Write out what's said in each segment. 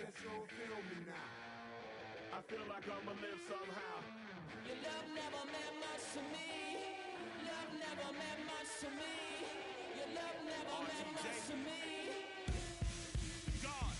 I feel like I'ma live somehow. Your love never meant much to me. Love never meant much to me. Your love never meant much to me. God.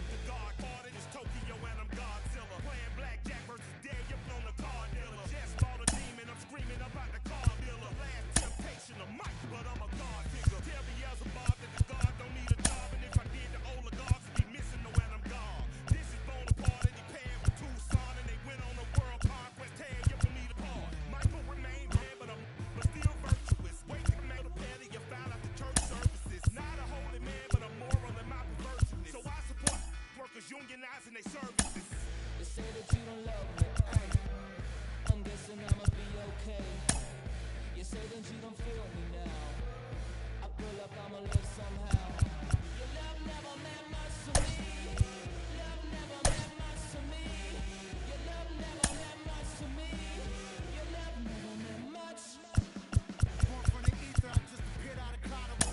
The God parted is Tokyo and I'm Godzilla. Playing blackjack versus dead, you're on the card dealer. Just fought a demon, I'm screaming about the car dealer. Last temptation of Mike, but I'm a God figure. Tell me as a Bob that the God don't need a job. And if I did, the oligarchs would be missing the when I'm gone. This is Bonaparte and he paired with Tucson. And they went on a world conquest, tear you from me apart. Michael remained dead, but still virtuous. Wait to make a petty, you found out the church services. Not a holy man, but a moral in my perverseness. So I support workers unionizing their services. They say that you don't love me. I'm guessing I'ma be okay. You say that you don't feel me now. I feel like I'ma live somehow. Your love never meant much to me. Love never meant much to me. Your love never meant much to me. Your love never meant much. Born from the ether, I just appeared out of Colorado.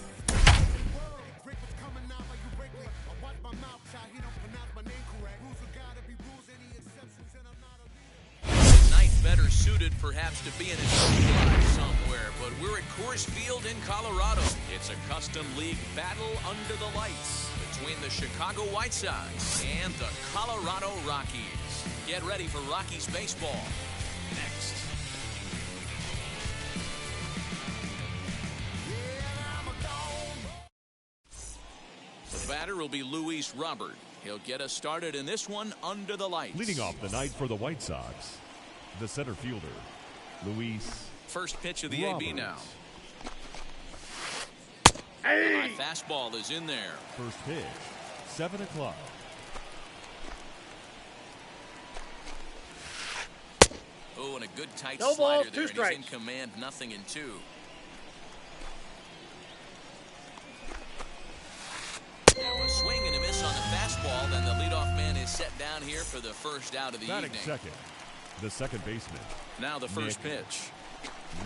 Rick was coming out like you Wrigley. I watch my mouth, child, he don't pronounce my name correct. Rules are gotta be rules, any exceptions, and I'm not a leader. Night better suited perhaps to be in a lodge somewhere, but we're at Coors Field in Colorado. It's a custom league battle under the lights between the Chicago White Sox and the Colorado Rockies. Get ready for Rockies baseball next. The batter will be Luis Robert. He'll get us started in this one under the lights. Leading off the night for the White Sox, the center fielder, Luis. First pitch of the Roberts. AB now. Hey! The fastball is in there. First pitch, 7 o'clock. Oh, and a good tight No slider balls, there. 2 And he's in strikes. command, 0-2. Now a swing and a miss on the fastball. Then the leadoff man is set down here for the first out of the Batting evening. second, the second baseman, Now the first Nick pitch.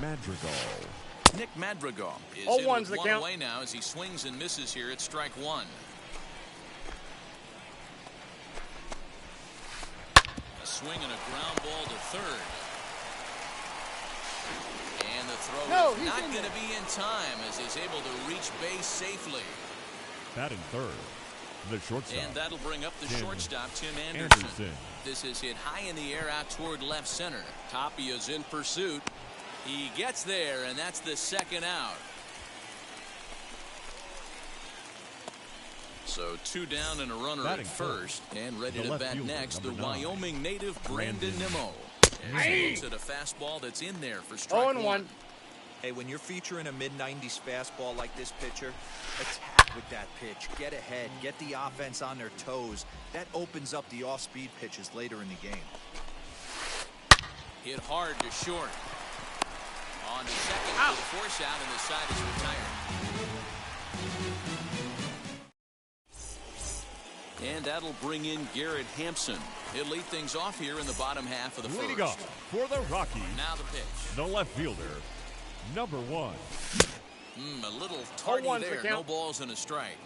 Madrigal. Nick Madrigal is Oh, in one's with the one count. away now as he swings and misses here at strike one. A swing and a ground ball to third. And the throw is not going to be in time as he's able to reach base safely. Batting third, the shortstop. And that'll bring up the Tim shortstop, Tim Anderson. Anderson. This is hit high in the air out toward left center. Tapia's in pursuit. He gets there, and that's the second out. So 2 down and a runner Batting at first. And ready the to left bat fielder, next, the number 9, Wyoming native Brandon Brandon Nimmo. As he looks at a fastball that's in there for strike 0-1. Hey, when you're featuring a mid-90s fastball like this pitcher, attack with that pitch. Get ahead. Get the offense on their toes. That opens up the off-speed pitches later in the game. Hit hard to short. On to second for the force out, and the side is retired. And that'll bring in Garrett Hampson. He'll lead things off here in the bottom half of the Leading first. off for the Rockies, Now the pitch. the left fielder, number 1. A little tardy 0-1's the there. count. No balls and a strike.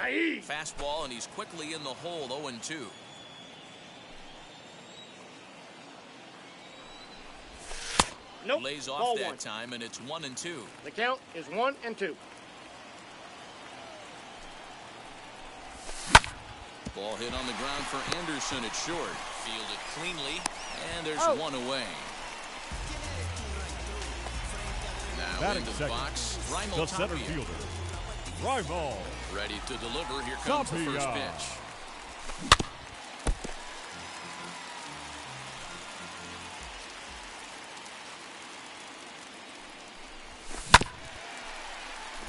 Hey! Fastball, and he's quickly in the hole, 0-2. Nope. Lays off Ball that 1. time, and it's 1-2. The count is 1-2. Ball hit on the ground for Anderson at short. Fielded cleanly, and there's one away. Now Batting into the second, box, the Raimel center Tapia. fielder, Raimel. Ready to deliver. Here comes the first Tapia. pitch.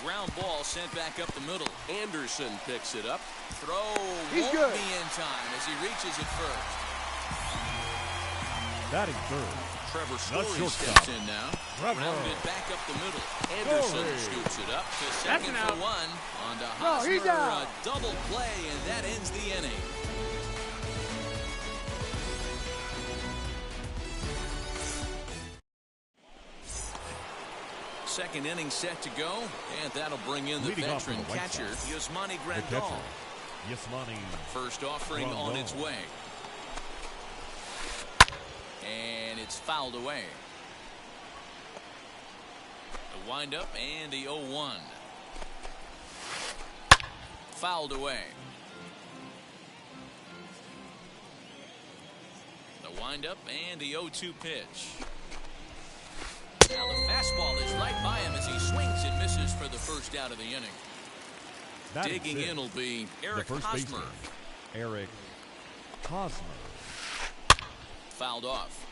Ground ball sent back up the middle. Anderson picks it up. Throw won't good. be in time as he reaches it first. Batting third, Trevor the Story shortstop, steps in now. Trevor Grounded back up the middle. Anderson Story. scoops it up to That's second an for out. one. On to No, he's Hosmer, out. a double play, and that ends the inning. second inning set to go, and that'll bring in the Leading off for veteran the White catcher, Sox, Yasmani the catcher, Grandal. Yasmani First offering on its way. And it's fouled away. The windup and the 0-1. Fouled away. The windup and the 0-2 pitch. Now the fastball is right by him as he swings and misses for the first out of the inning. Digging in will be Eric Hosmer. Eric Hosmer. Fouled off.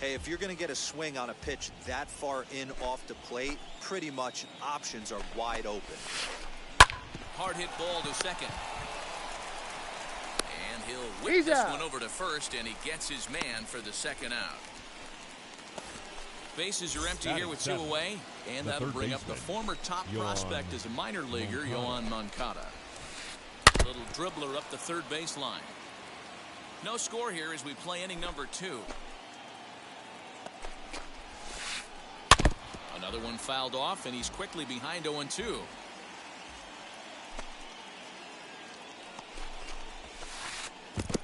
Hey, if you're going to get a swing on a pitch that far in off the plate, pretty much options are wide open. Hard hit ball to second. And he'll whip this one over to first, and he gets his man for the second out. Bases are empty here with 2 away, and that'll bring up the former top prospect as a minor leaguer, Yohan Moncada. Little dribbler up the third baseline. No score here as we play inning number 2. Another one fouled off, and he's quickly behind 0-2.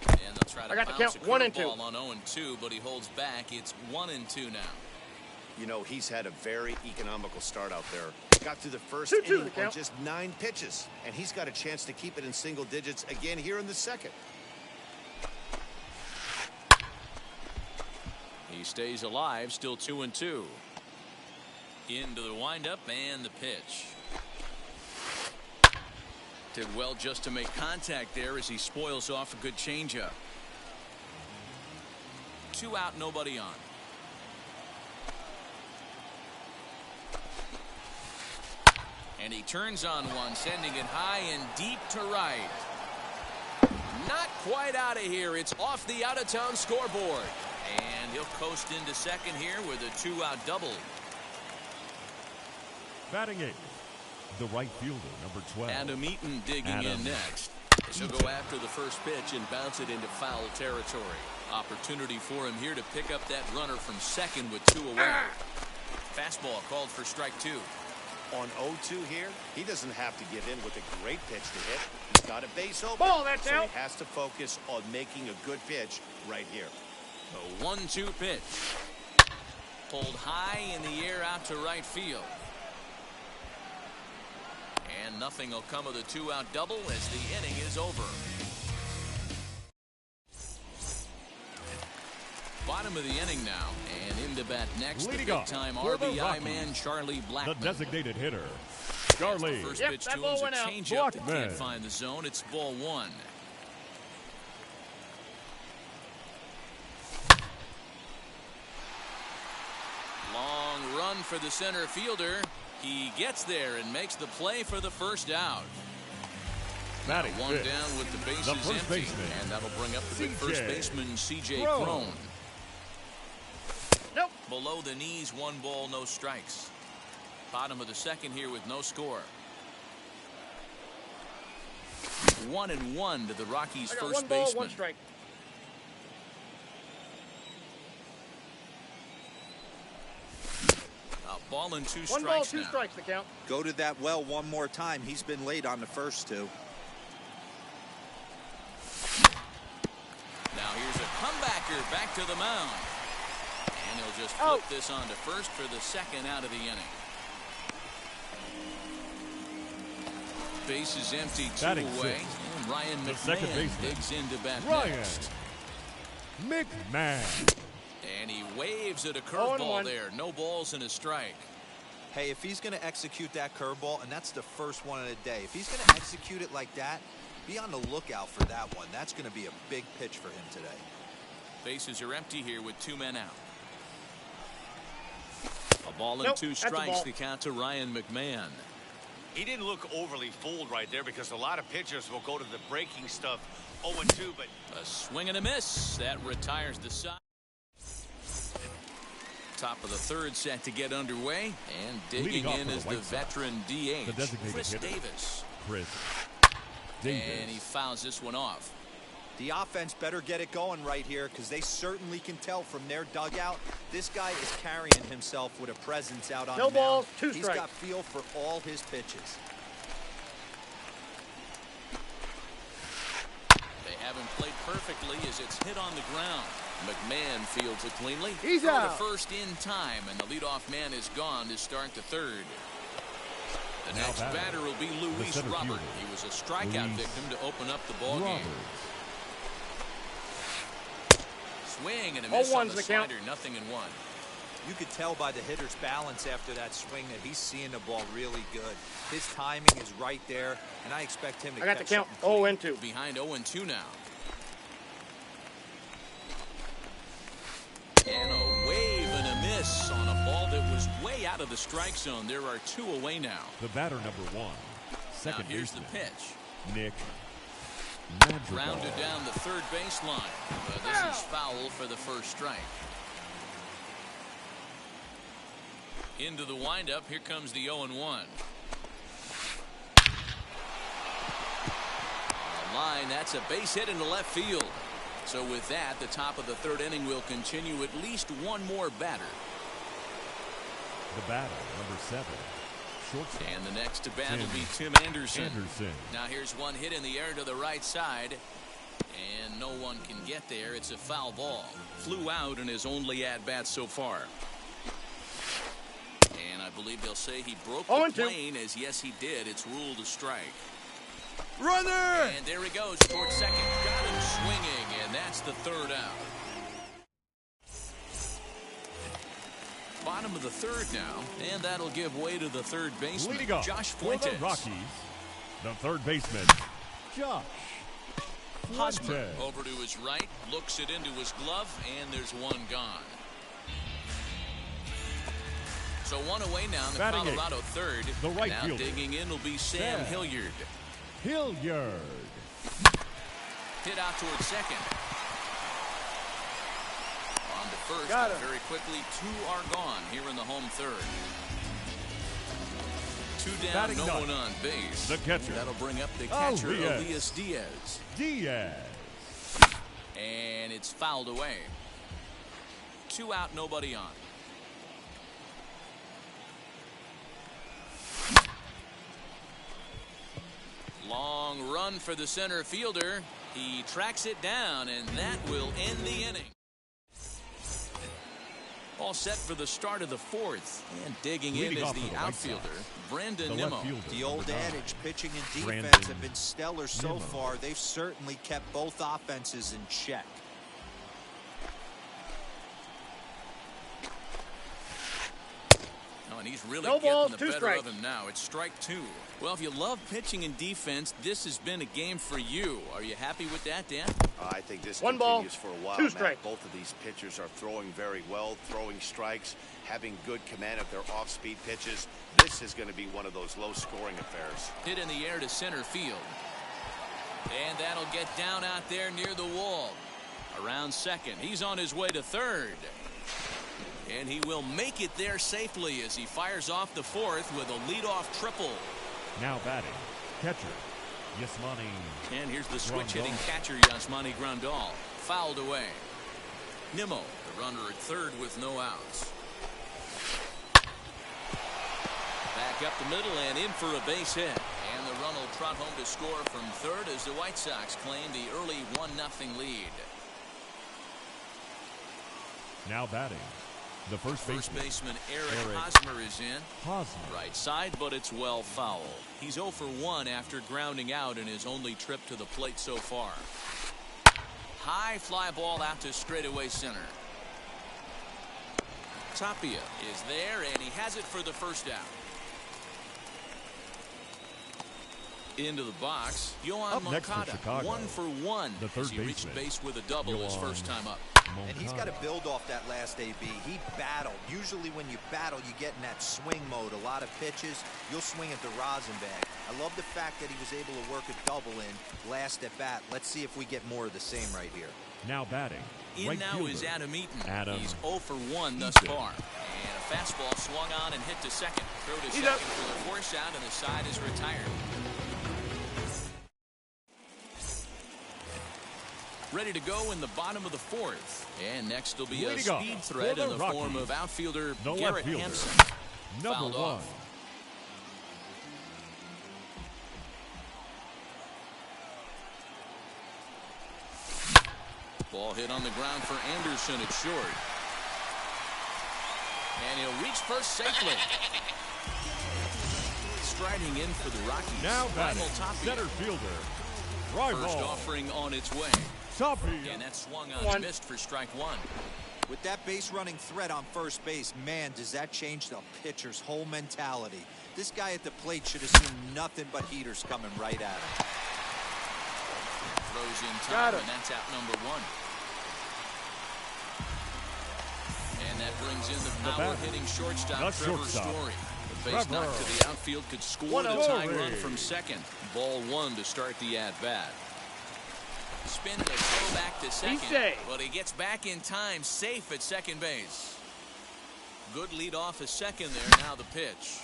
And they'll try to bounce a curveball on 0-2, but he holds back. It's 1-2 now. You know, he's had a very economical start out there. Got through the first inning on just 9 pitches, and he's got a chance to keep it in single digits again here in the second. He stays alive, still 2-2. Into the windup and the pitch. Did well just to make contact there as he spoils off a good changeup. 2 out, nobody on. And he turns on one, sending it high and deep to right. Not quite out of here. It's off the out-of-town scoreboard. And he'll coast into second here with a 2-out double. Batting 8, the right fielder, number 12. Adam Eaton digging in next. He'll go after the first pitch and bounce it into foul territory. Opportunity for him here to pick up that runner from second with 2 away. Fastball called for strike 2. On 0-2 here, he doesn't have to give in with a great pitch to hit. He's got a base open, so he has to focus on making a good pitch right here. The 1-2 pitch. Pulled high in the air out to right field. And nothing will come of the 2-out double as the inning is over. Bottom of the inning now, and in to bat next, the big-time RBI man, Charlie Blackmon. The designated hitter, Charlie. First pitch to him is a changeup that can't find the zone. It's ball 1. Long run for the center fielder. He gets there and makes the play for the first out. Batting one down with the bases empty, and that'll bring up the big first baseman, C.J. Cron. Nope. Below the knees, 1 ball, no strikes. Bottom of the second here with no score. 1-1 to the Rockies' first baseman. 1 ball, 1 strike. A ball and 2 strikes 1 ball, 2 now. strikes the count. Go to that well one more time. He's been late on the first 2. Now here's a comebacker back to the mound. And he'll just flip this on to first for the second out of the inning. Base is empty, 2 away. And Ryan McMahon digs into bat next. McMahon. And he waves at a curveball there. No balls and a strike. Hey, if he's going to execute that curveball, and that's the first one of the day, if he's going to execute it like that, be on the lookout for that one. That's going to be a big pitch for him today. Bases are empty here with 2 men out. A ball and 2 strikes, the count to Ryan McMahon. He didn't look overly fooled right there because a lot of pitchers will go to the breaking stuff 0-2, but a swing and a miss. That retires the side. Top of the third set to get underway, and digging in is the veteran DH, Chris Davis. Chris Davis. And he fouls this one off. The offense better get it going right here because they certainly can tell from their dugout this guy is carrying himself with a presence out on the mound. No balls, 2 He's strikes. got feel for all his pitches. They haven't played perfectly as it's hit on the ground. McMahon fields it cleanly. He's Throw out. to first in time, and the leadoff man is gone to start the third. The Now next batting, batter will be Luis center Robert. fielder, He was a strikeout Luis victim to open up the ball Roberts. game. Swing and a miss 0-1's on the the count. slider, 0-1. You could tell by the hitter's balance after that swing that he's seeing the ball really good. His timing is right there, and I expect him to I got the catch count. something clean. 0-2. Behind 0-2 now. And a wave and a miss on a ball that was way out of the strike zone. There are 2 away now. The batter number 1, second Now here's the baseman, pitch. Nick Madrigal. Grounded down the third baseline. But this is foul for the first strike. Into the windup. Here comes the 0-1. A line, that's a base hit into left field. So with that, the top of the third inning will continue at least one more batter. The batter number 7, shortstop. And the next to bat will be Tim Anderson. Now here's one hit in the air to the right side. And no one can get there. It's a foul ball. Flew out in his only at-bat so far. And I believe they'll say he broke the plane, as yes he did. It's ruled a strike. Runner! And there he goes towards second. Got him swinging, and that's the third out. Bottom of the third now, and that'll give way to the third baseman, Leading off Josh for Fuentes. the Rockies, the third baseman, Josh Hosmer Fuentes. over to his right, looks it into his glove, and there's one gone. So one away now in the Batting Colorado eighth, third. the right now fielder, digging in will be Sam Hilliard. Hilliard. Hit out towards second. On to first. Got And him. very quickly, 2 are gone here in the home third. 2 down, Batting no ninth, one on base. the catcher, That'll bring up the catcher, Elias Diaz. Diaz. And it's fouled away. 2 out, nobody on. Long run for the center fielder. He tracks it down, and that will end the inning. All set for the start of the fourth. And digging in Leading is off for the the White outfielder, Sox, Brandon the Nimmo. left fielder, The old number 9, adage, pitching and defense Brandon have been stellar so Nimmo. far. They've certainly kept both offenses in check. Oh, and he's really No getting balls, the 2 better strikes. of him now. It's strike 2. Well, if you love pitching and defense, this has been a game for you. Are you happy with that, Dan? I think this 1 ball, continues for a while, 2 Matt. strikes. Both of these pitchers are throwing very well, throwing strikes, having good command of their off-speed pitches. This is going to be one of those low-scoring affairs. Hit in the air to center field. And that'll get down out there near the wall. Around second. He's on his way to third. And he will make it there safely as he fires off the fourth with a leadoff triple. Now batting, catcher, Yasmani. And here's the switch-hitting Grandal. catcher, Yasmani Grandal. Fouled away. Nimmo, the runner at third with no outs. Back up the middle and in for a base hit. And the run will trot home to score from third as the White Sox claim the early 1-0 lead. Now batting, the first baseman Eric Eric Hosmer is in. Hosmer. Right side, but it's well foul. He's 0 for 1 after grounding out in his only trip to the plate so far. High fly ball out to straightaway center. Tapia is there, and he has it for the first out. Into the box, Yohan Up next for Moncada, Chicago, 1 for 1 the third as he reached baseman, base with a double his Yohan first time up. And he's got to build off that last AB. He battled. Usually when you battle, you get in that swing mode. A lot of pitches, you'll swing at the rosin bag. I love the fact that he was able to work a double in last at bat. Let's see if we get more of the same right here. Now batting, In right now fielder, is Adam Eaton. Adam He's 0 for 1 thus Eaton. far. And a fastball swung on and hit to second. Throw to He's second up. for the force out, and the side is retired. Ready to go in the bottom of the fourth. And next will be a Leading off speed threat for in the the form Rockies, of outfielder the left Garrett fielder, Hampson. number Fouled 1. off. Ball hit on the ground for Anderson at short. And he'll reach first safely. Striding in for the Rockies. Now batting, Raimel Tapia. center fielder, First Raimel offering on its way. Tapia. And that swung on and missed for strike one. With that base running threat on first base, man, does that change the pitcher's whole mentality. This guy at the plate should have seen nothing but heaters coming right at him. Throws in time, and that's out number one. And that brings in the power-hitting shortstop, Trevor Story. The base knock to the outfield could score the tying run from second. Ball one to start the at-bat. Spin to throw back to second, but he gets back in time, safe at second base. Good lead off a second there, now the pitch.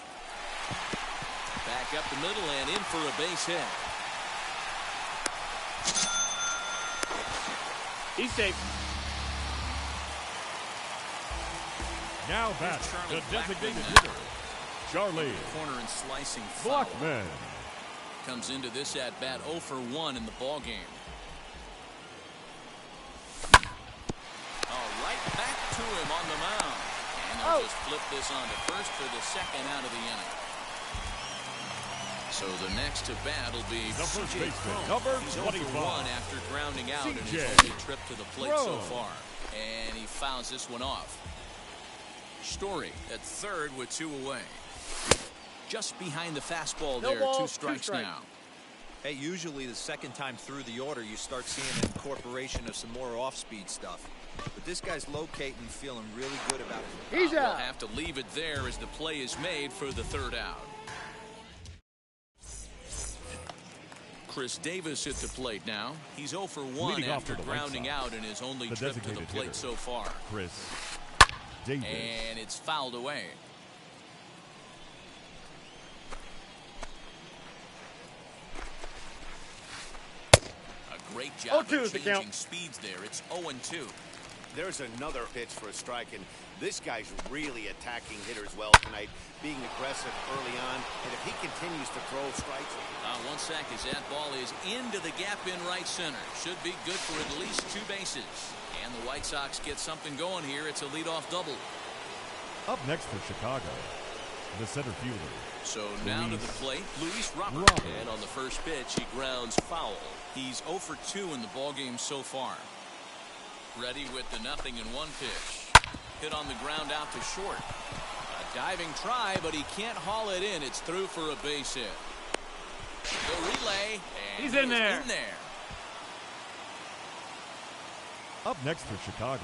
Back up the middle and in for a base hit. He's safe. Now back, the Charlie designated Blackmon hitter, Charlie corner and slicing foul. Blackmon. Comes into this at bat 0 for 1 in the ball game. Right back to him on the mound. And they'll just flip this on to first for the second out of the inning. So the next to bat will be The first CJ baseman, Cron. number He's 0 for 25. 1 after grounding out in his CJ only trip to the plate so far. And he fouls this one off. Story at third with 2 away. Just behind the fastball there, 2 strikes now. Hey, usually the second time through the order, you start seeing an incorporation of some more off-speed stuff. But this guy's locating, feeling really good about it. He's We'll out. have to leave it there as the play is made for the third out. Chris Davis at the plate now. He's 0 for 1 Leading off after for the White grounding Sox, out in his only the trip to the designated plate hitter, so far. Chris Davis. And it's fouled away. A great job of changing speeds there. It's 0-2. There's another pitch for a strike, and this guy's really attacking hitters well tonight, being aggressive early on, and if he continues to throw strikes. One sec as that ball is into the gap in right center. Should be good for at least 2 bases. And the White Sox get something going here. It's a leadoff double. Up next for Chicago, the center fielder. So now to the plate, Luis Robert. And on the first pitch, he grounds foul. He's 0 for 2 in the ballgame so far. Ready with the 0-1 pitch. Hit on the ground out to short. A diving try, but he can't haul it in. It's through for a base hit. The relay, and He's in there. Up next for Chicago,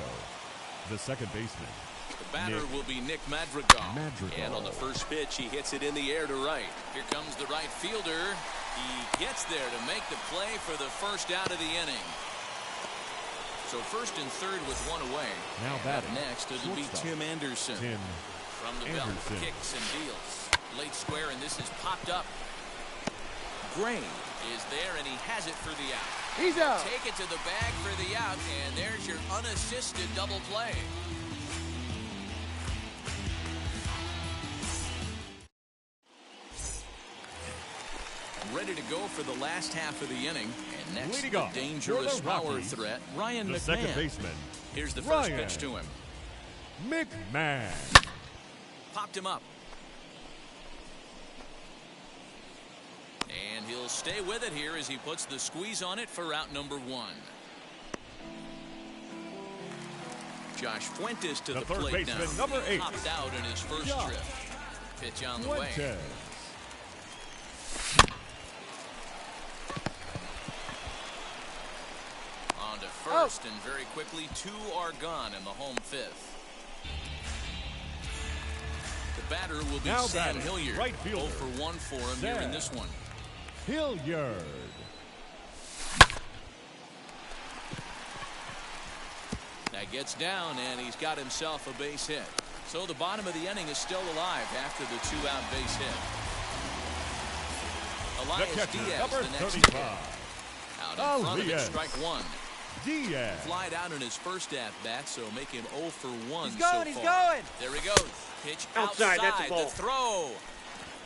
the second baseman. The batter Nick will be Nick Madrigal. Madrigal. And on the first pitch, he hits it in the air to right. Here comes the right fielder. He gets there to make the play for the first out of the inning. So first and third with 1 away. Now Up batting, next, it'll be shortstop, Tim Anderson. Tim From the belt, Anderson. kicks and deals. Late square, and this is popped up. Gray is there, and he has it for the out. He's out. Take it to the bag for the out, and there's your unassisted double play. Ready to go for the last half of the inning. And next, Leading the off dangerous for the power Rockies, threat, Ryan the McMahon. second baseman, Here's the first Ryan pitch to him. McMahon. Popped him up. And he'll stay with it here as he puts the squeeze on it for out number 1. Josh Fuentes to the third plate now. baseman, number 8. Popped out in his first Josh trip. Pitch on the way. Fuentes. On to first, and very quickly 2 are gone in the home 5th. The batter will be Now Sam batting, Hilliard. right fielder. 0 for 1 for him here in this one. Hilliard. That gets down, and he's got himself a base hit. So the bottom of the inning is still alive after the 2-out base hit. The Elias catcher, Diaz, number the next 35. to hit. Out in front of it, Elias. strike 1. Diaz. Flied out in his first at-bat, so make him 0 for 1 He's going, so he's far. going. There he goes. Pitch Outside, that's a the ball. throw.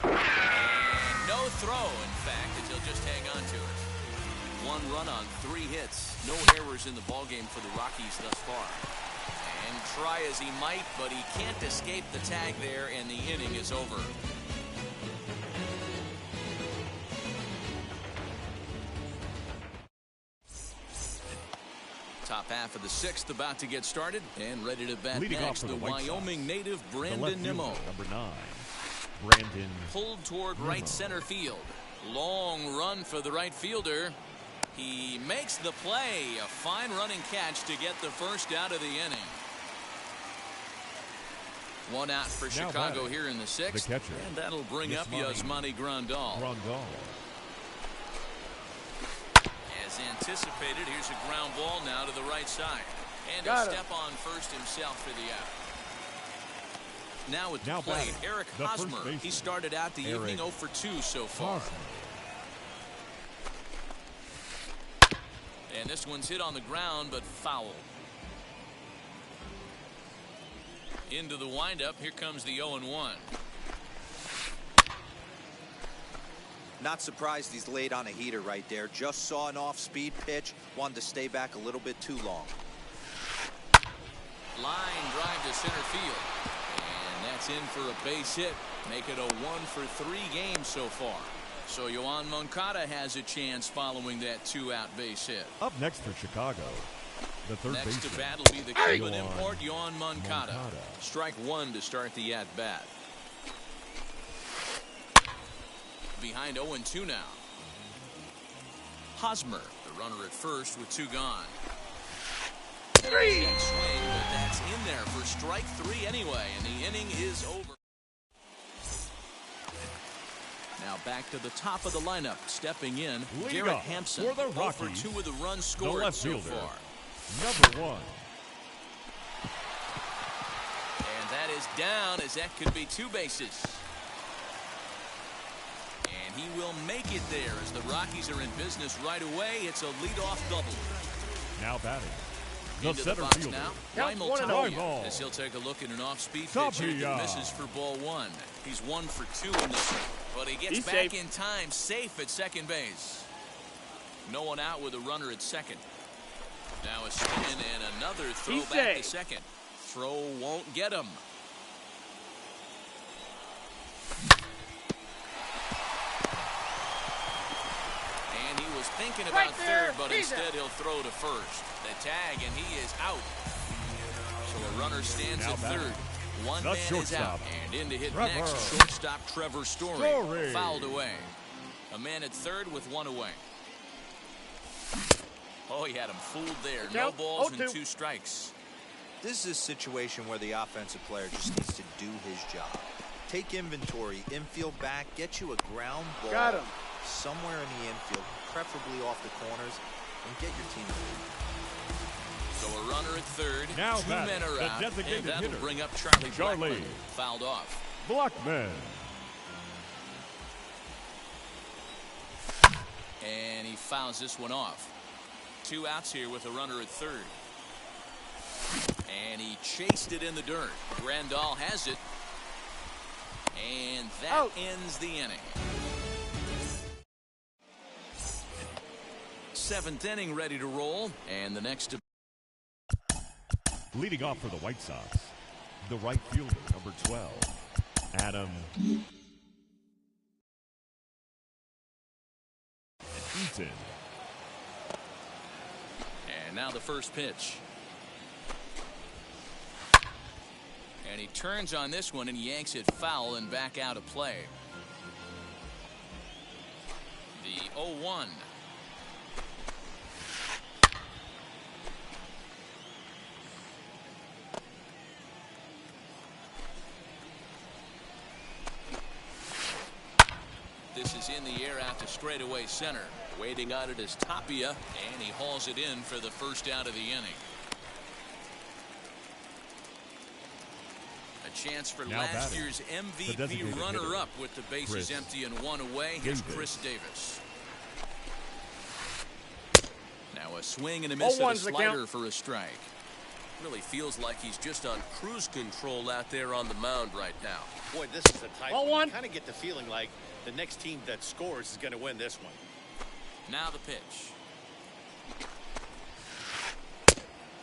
And no throw, in fact, as he'll just hang on to it. 1 run on 3 hits. No errors in the ballgame for the Rockies thus far. And try as he might, but he can't escape the tag there, and the inning is over. Top half of the 6th about to get started, and ready to bat Leading next, off for the the White Wyoming Sox, native the Brandon left Nimmo. fielder, number 9, Brandon Pulled toward Nimmo. right center field. Long run for the right fielder. He makes the play. A fine running catch to get the first out of the inning. 1 out for Now Chicago batting, here in the 6th. the catcher, And that'll bring up Yasmani Grandal. As anticipated, here's a ground ball now to the right side. And a step on first himself for the out. Now at the plate, batting, Eric the first Hosmer. baseman, He started out the evening 0 for 2 so far. And this one's hit on the ground, but foul. Into the windup. Here comes the 0-1. Not surprised he's laid on a heater right there. Just saw an off-speed pitch. Wanted to stay back a little bit too long. Line drive to center field. And that's in for a base hit. Make it a 1 for 3 game so far. So Yoan Moncada has a chance following that 2-out base hit. Up next for Chicago, the third Next to baseman, bat will be the Cuban Yoan import, Yoan Moncada. Strike 1 to start the at-bat. Behind 0-2 now. Hosmer, the runner at first with 2 gone. Check swing, but that's in there for strike 3 anyway, and the inning is over. Now back to the top of the lineup, stepping in, Leading Garrett off Hampson. for the 0 for Rockies, 2 with the run the scored left so fielder, far. number 1. And that is down, as that could be 2 bases. And he will make it there as the Rockies are in business right away. It's a leadoff double. Now batting, the Into center the box fielder, now, Counts Raimel 1-0. Tapia, as he'll take a look at an off-speed pitch here that misses for ball 1. He's 1 for 2 in this one, but he gets He's back safe. in time, safe at second base. No one out with a runner at second. Now a spin and another throw He's back to safe. second. Throw won't get him. And he was thinking about Right there. third, but He's instead out. he'll throw to first. The tag, and he is out. So a runner stands Now at batting, third. One the man is shortstop, out, and in to hit Trevor next, shortstop Trevor Story. Story. Fouled away. A man at third with 1 away. Oh, he had him fooled there. No Count, balls and 0-2. 2 strikes. This is a situation where the offensive player just needs to do his job. Take inventory, infield back, get you a ground ball Got him. somewhere in the infield, preferably off the corners, and get your team moving. So a runner at third. Now 2 batting, men are the out, designated and that'll hitter, bring up Charlie Charlie. Blackmon. Fouled off. Blackman. And he fouls this one off. 2 outs here with a runner at third. And he chased it in the dirt. Grandal has it. And that Out. ends the inning. 7th inning ready to roll. And the next to Leading off for the White Sox, the right fielder, number 12, Adam Eaton. And now the first pitch. And he turns on this one and yanks it foul and back out of play. The 0-1. This is in the air out to straightaway center. Waiting on it is Tapia, and he hauls it in for the first out of the inning. A chance for Now last batting, year's the MVP designated runner-up hitter, with the bases Chris empty and 1 away. Here's Davis. Chris Davis. Now Now a swing and a miss at a 0-1's the slider count. for a strike. Really feels like he's just on cruise control out there on the mound right now. Boy, this is a tight 0-1. one. You kind of get the feeling like the next team that scores is going to win this one. Now the pitch.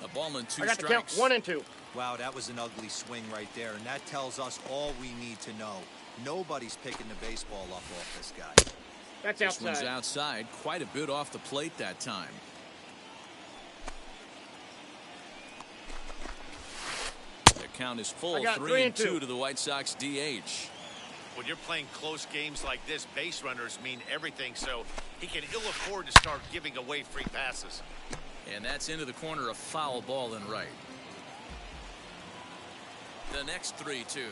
A ball and 2 I got the count. strikes. 1 and 2. Wow, that was an ugly swing right there, and that tells us all we need to know. Nobody's picking the baseball up off this guy. That's This one's outside. outside, quite a bit off the plate that time. The count is full, I got 3 and 2 2. to the White Sox DH. When you're playing close games like this, base runners mean everything, so he can ill afford to start giving away free passes. And that's into the corner, a foul ball in right. The next 3-2.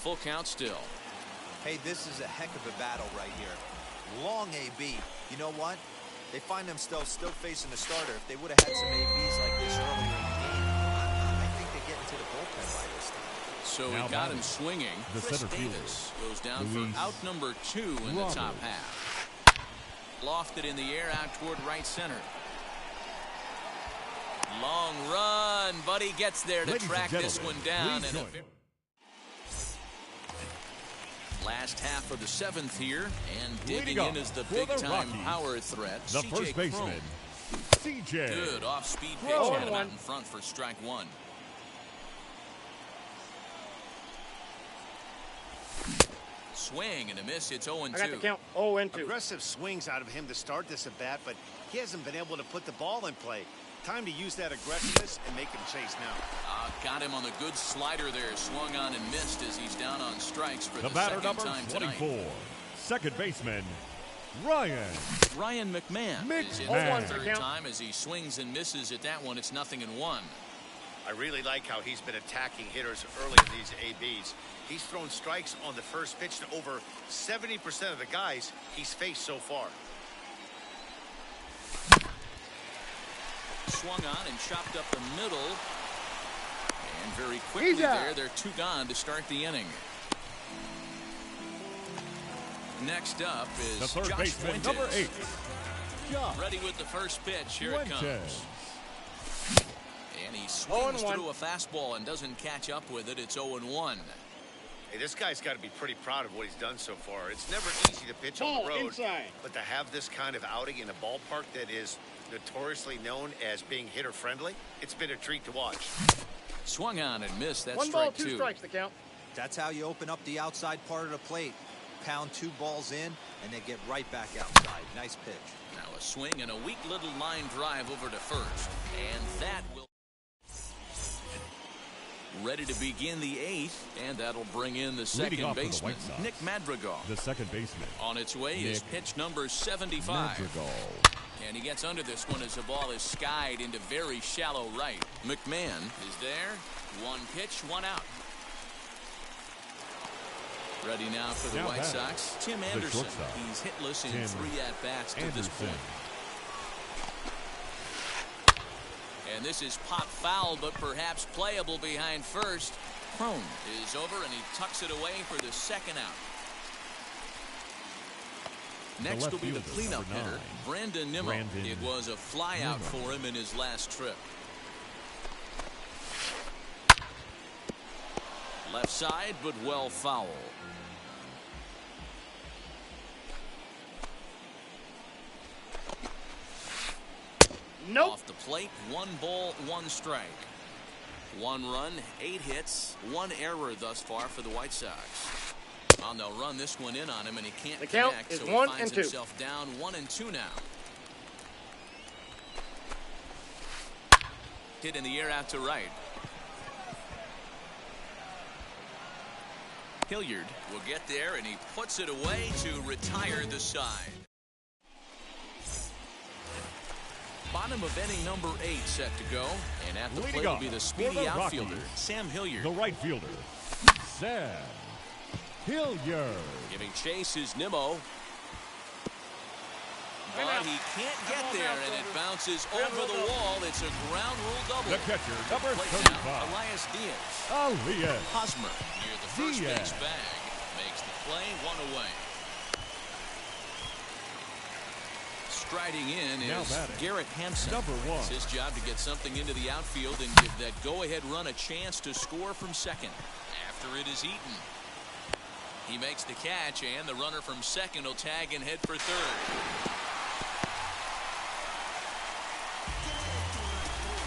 Full count still. Hey, this is a heck of a battle right here. Long AB. You know what? They find themselves still facing the starter. If they would have had some ABs like this earlier in the game, I think they get into the bullpen by this time. So Now he got him batting, swinging. the Chris center fielder, Davis goes down Luis for out number 2 in the top Roberts. half. Lofted in the air out toward right center. Long run, but he gets there to Ladies and track this one gentlemen, down. please And join last half of the 7th here, and digging Leading in up is the for the big-time Rockies, power threat, the CJ first Cron. baseman, CJ. Good off-speed pitch, Cron. had him out in front for strike 1. Swing and a miss. It's 0-2. I got the count. 0 and 2. Aggressive swings out of him to start this at bat, but he hasn't been able to put the ball in play. Time to use that aggressiveness and make him chase now. Got him on the good slider there. Swung on and missed as he's down on strikes for The the batter second number time 24, tonight. second baseman, Ryan. Ryan McMahon is in for McMahon. the third Count. time as he swings and misses at that one. It's 0-1. I really like how he's been attacking hitters early in these ABs. He's thrown strikes on the first pitch to over 70% of the guys he's faced so far. Swung on and chopped up the middle. And very quickly He's out. there, they're 2 gone to start the inning. Next up The is third Josh baseman, Fuentes. number 8, Josh Ready with the first pitch. Here it Fuentes. comes. And he swings 0-1. through a fastball and doesn't catch up with it. It's 0-1. Hey, this guy's got to be pretty proud of what he's done so far. It's never easy to pitch on Ball the road, inside. but to have this kind of outing in a ballpark that is notoriously known as being hitter-friendly, it's been a treat to watch. Swung on and missed. That's 1 ball, strike 2 2. strikes the count. That's how you open up the outside part of the plate. Pound 2 balls in, and they get right back outside. Nice pitch. Now a swing and a weak little line drive over to first. And that will... Ready to begin the 8th, and that'll bring in the Leading second off for the baseman, White Sox, Nick Madrigal. the second baseman, On its way is Nick pitch number 75. Madrigal. And he gets under this one as the ball is skied into very shallow right. McMahon is there. 1 pitch, 1 out. Ready now for the Now White batting, Sox, Tim the Anderson. shortstop, He's hitless in Tim 3 at-bats to this Anderson. point. And this is pop foul, but perhaps playable behind first. Cron is over, and he tucks it away for the second out. Next left will be the fielder, cleanup number 9, hitter, Brandon Nimmo. Brandon It was a flyout Nimmo. for him in his last trip. Left side, but well foul. Nope. Off the plate, 1 ball, 1 strike. 1 run, 8 hits, 1 error thus far for the White Sox. And they'll run this one in on him, and he can't The count connect, is so he 1 finds and 2. himself down 1-2 now. Hit in the air out to right. Hilliard will get there, and he puts it away to retire the side. Bottom of inning number 8 set to go, and at the Leading plate will off be the for speedy the outfielder, Rockies, Sam Hilliard. the right fielder, Sam Hilliard. Giving chase is Nimmo. But he can't get there, and it bounces over the wall. It's a ground rule double. The catcher, number Plate 35. now, Elias Diaz. Elias Hosmer near the first Diaz. base bag. Makes the play, one away. Striding in Now is batting, Garrett Hampson. number 1. It's his job to get something into the outfield and give that go-ahead run a chance to score from second after it is eaten. He makes the catch, and the runner from second will tag and head for third.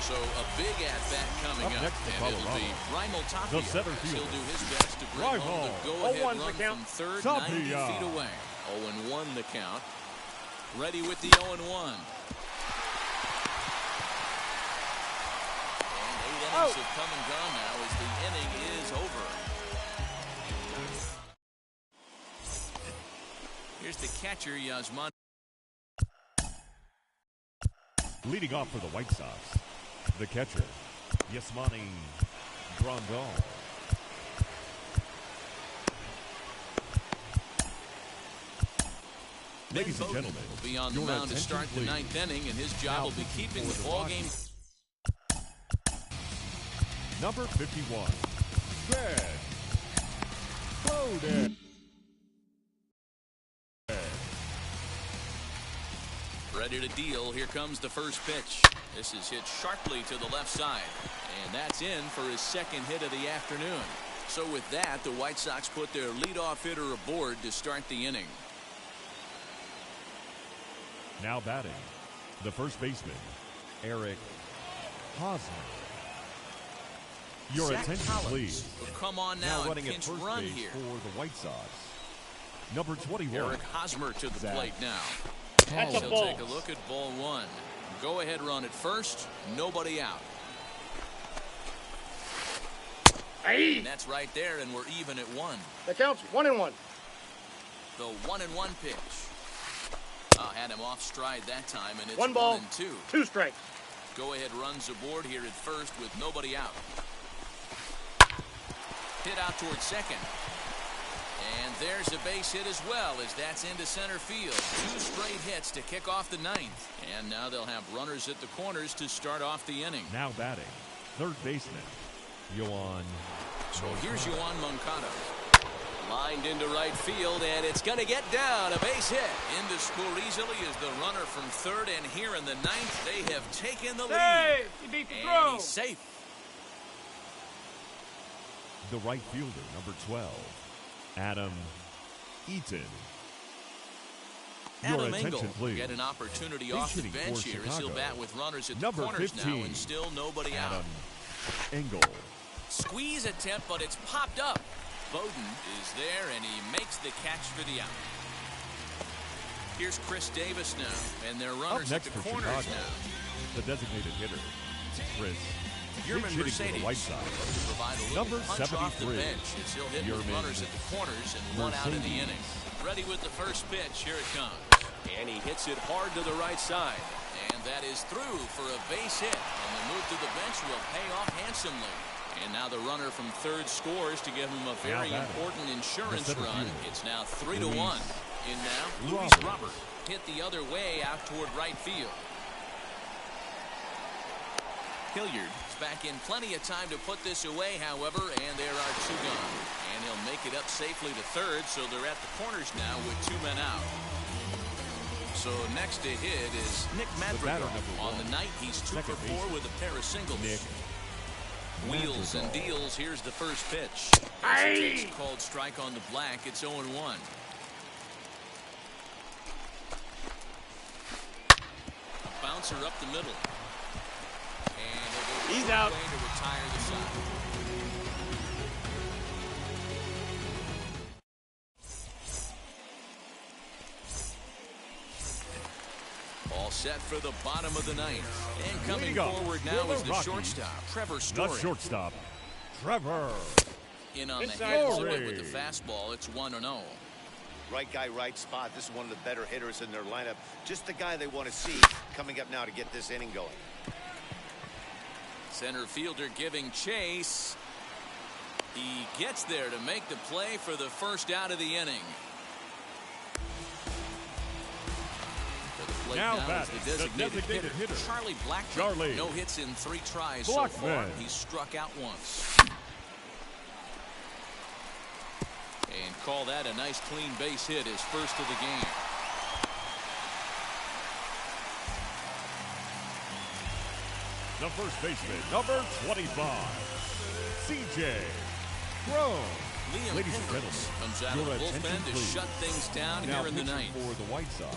So a big at-bat coming up, next to and it'll be Raimel Tapia. The center He'll fielder. do his best to bring home the go-ahead 0-1's the run count. from third, Tapia. 90 feet away. 0-1 the count. Ready with the 0-1. And 8 innings have come and gone now as the inning is over. Here's the catcher, Yasmani. Leading off for the White Sox, the catcher, Yasmani Grandal. Ladies and gentlemen, will be on the your mound to attention, start the please. ninth inning, and his job will be keeping the ball game. Number 51, Fred Bowden. Ready to deal. Here comes the first pitch. This is hit sharply to the left side, and that's in for his second hit of the afternoon. So with that, the White Sox put their leadoff hitter aboard to start the inning. Now batting, the first baseman, Eric Hosmer. Your Zach attention, Collins please. will come on now and running at pinch first run base here. for the White Sox. Number 21, Eric Hosmer to the Zach plate now. That's a He'll ball. take a look at ball one. Go ahead run at first. Nobody out. Hey, And that's right there, and we're even at 1. that counts. 1-1. The 1-1 pitch. Had him off stride that time, and it's 1 ball, 1-2. 2 strikes. Go ahead runs aboard here at first with nobody out. Hit out towards second. And there's a base hit as well, as that's into center field. 2 straight hits to kick off the ninth. And now they'll have runners at the corners to start off the inning. now batting, third baseman, Yoan. So here's Yoan Moncada. Lined into right field, and it's going to get down. A base hit. In to score easily is the runner from third, and here in the ninth, they have taken the lead. Hey, he beat the And throw. he's safe. The right fielder, number 12, Adam Eaton. Your Adam Engel attention, please. get an opportunity Base off the hitting bench for here as he'll Chicago. bat with runners at Number the corners 15, now, and still nobody out. Adam Engel. Squeeze attempt, but it's popped up. Bowden is there, and he makes the catch for the out. Here's Chris Davis now, and their Up runners at next the for corners Chicago, now. the designated hitter, Chris Yerman hitting for the Mercedes White Sox. to provide a little Number punch off the 73, bench as he'll hit with Yerman runners at the corners and 1 out in the Mercedes. inning. Ready with the first pitch. Here it comes. And he hits it hard to the right side. And that is through for a base hit. And the move to the bench will pay off handsomely. And now the runner from third scores to give him a very batting, important insurance the center run. fielder, It's now 3-1. Luis In now, Luis Robert. Robert hit the other way out toward right field. Hilliard is back in plenty of time to put this away, however, and there are 2 gone. And he'll make it up safely to third, so they're at the corners now with 2 men out. So next to hit is Nick Madrigal. number On 1, the night, he's 2 for second 4 baseman, with a pair of singles. Nick Wheels and Madrigal. deals. Here's the first pitch. Hey! It's called strike on the black. It's 0-1. Bouncer up the middle. And he'll go He's out. way to retire the side. All set for the bottom of the ninth. And coming Leading up forward for now the is the Rockies, shortstop, Trevor The Story. shortstop, Trevor. In on the Inside head Story. with the fastball. It's 1-0. Right guy, right spot. This is one of the better hitters in their lineup. Just the guy they want to see coming up now to get this inning going. Center fielder giving chase. He gets there to make the play for the first out of the inning. For the plate Now now that's is the designated hitter, Charlie Blackman. Charlie No hits in 3 tries so Blackman. far. He's struck out once. And call that a nice clean base hit, his first of the game. The first baseman, number 25, C.J. Cron. Liam Ladies and gentlemen, comes out your of the attention, bullpen to please. shut things down Now here in the pitching ninth. for the White Sox,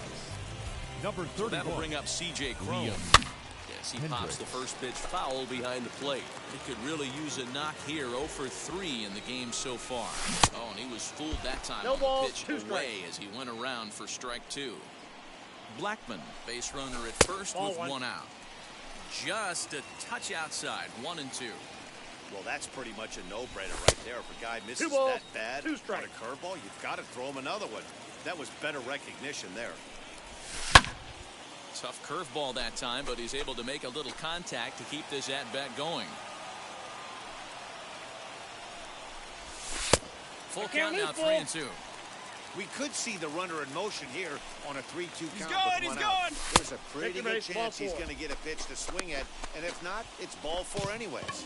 number So 31. that'll bring up C.J. Cron. Liam Yes, he pops the first pitch foul behind the plate. He could really use a knock here. 0 for 3 in the game so far. Oh, and he was fooled that time No on balls, the pitch 2 away strikes. as he went around for strike 2. Blackman, base runner at first Ball with 1. 1 out. Just a touch outside, 1 and 2. Well, that's pretty much a no-brainer right there. If a guy misses 2 balls, that bad 2 on strikes. a curveball, you've got to throw him another one. That was better recognition there. Tough curveball that time, but he's able to make a little contact to keep this at-bat going. Full count now, 3 and 2. We could see the runner in motion here on a 3-2 count. going, with he's 1 out. going. There's a pretty Take good your base, ball chance he's 4. going to get a pitch to swing at, and if not, it's ball 4 anyways.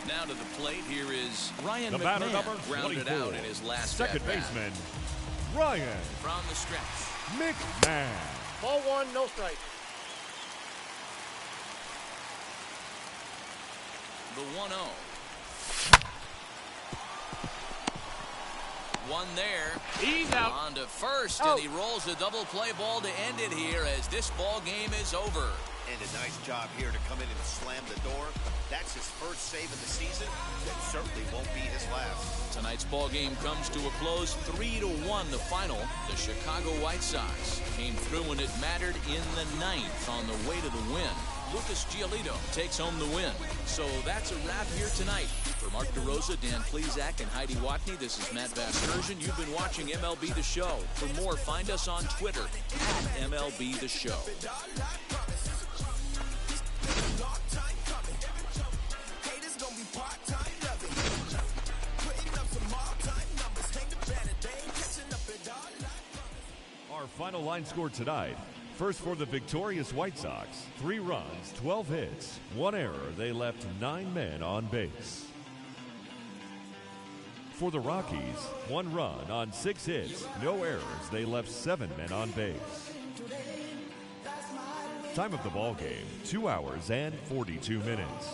Now to the plate, here is Ryan The batter, McMahon, number grounded 24, out in his last second at-bat. baseman, Ryan From the stretch. McMahon. Ball 1, no strike. The 1-0. One there. He's out. On to first, Out. and he rolls a double play ball to end it here as this ball game is over. And a nice job here to come in and slam the door. That's his first save of the season. That certainly won't be his last. Tonight's ball game comes to a close, 3-1 the final. The Chicago White Sox came through when it mattered in the ninth on the way to the win. Lucas Giolito takes home the win. So that's a wrap here tonight. For Mark DeRosa, Dan Plesac, and Heidi Watney, this is Matt Vasgersian. You've been watching MLB The Show. For more, find us on Twitter at MLB The Show. Our final line score tonight. First for the victorious White Sox, 3 runs, 12 hits, 1 error. They left 9 men on base. For the Rockies, 1 run on 6 hits, no errors. They left 7 men on base. Time of the ball game, 2 hours and 42 minutes.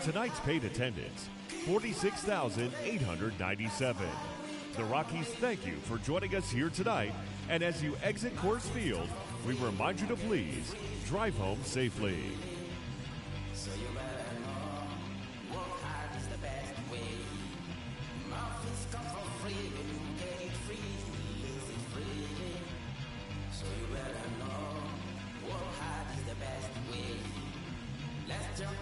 Tonight's paid attendance, 46,897. The Rockies thank you for joining us here tonight, and as you exit Coors Field, we remind you to please drive home safely. Let's jump